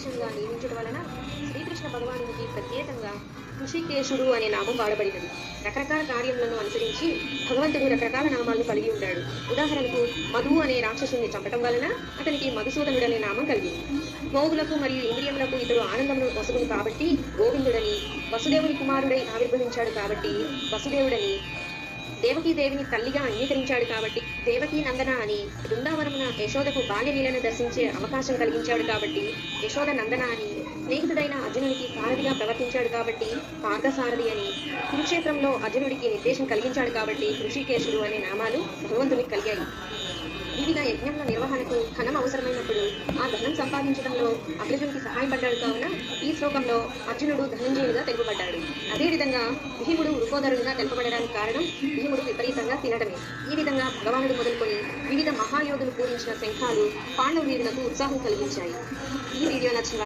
న్యాయాధీశంగా నియమించడం వలన శ్రీకృష్ణ భగవానునికి ప్రత్యేకంగా హృషికేశుడు అనే నామం వాడబడినది. రకరకాల కార్యములను అనుసరించి భగవంతుడు రకరకాల నామాలను కలిగి ఉంటాడు. ఉదాహరణకు మధు అనే రాక్షసుని చంపటం వలన అతనికి మధుసూదనుడు అనే నామం కలిగింది. గోవులకు మరియు ఇంద్రియములకు ఇతడు ఆనందమును వసగును కాబట్టి గోవిందుడని, వసుదేవుని కుమారుడై ఆవిర్భవించాడు కాబట్టి వసుదేవుడని, దేవిని తల్లిగా అంగీకరించాడు కాబట్టి దేవకీ నందన అని, బృందావనమున యశోదకు బాల్యలీలను దర్శించే అవకాశం కలిగించాడు కాబట్టి యశోద నందన అని, స్నేహితుడైన అర్జునుడికి సారథిగా ప్రవర్తించాడు కాబట్టి పార్థసారథి అని, కురుక్షేత్రంలో అర్జునుడికి నిర్దేశం కలిగించాడు కాబట్టి హృషికేశుడు అనే నామాలు భగవంతునికి కలిగాయి. వివిధ యజ్ఞముల నిర్వహణకు ధనం అవసరమైనప్పుడు ఆ ధనం సంపాదించడంలో అగ్రజునికి సహాయపడ్డాడు కావున ఈ శ్లోకంలో అర్జునుడు ధనంజయుడిగా తెలుపబడ్డాడు. అదేవిధంగా భీముడు వృకోదరుడుగా తెలుపబడడానికి కారణం భీముడు విపరీతంగా తినడమే. ఈ విధంగా భగవానుడు మొదలుకొని వివిధ మహాయోధులు పూరించిన శంఖాలు పాండవ వీరులకు ఉత్సాహం కలిగించాయి. ఈ వీడియో నచ్చిన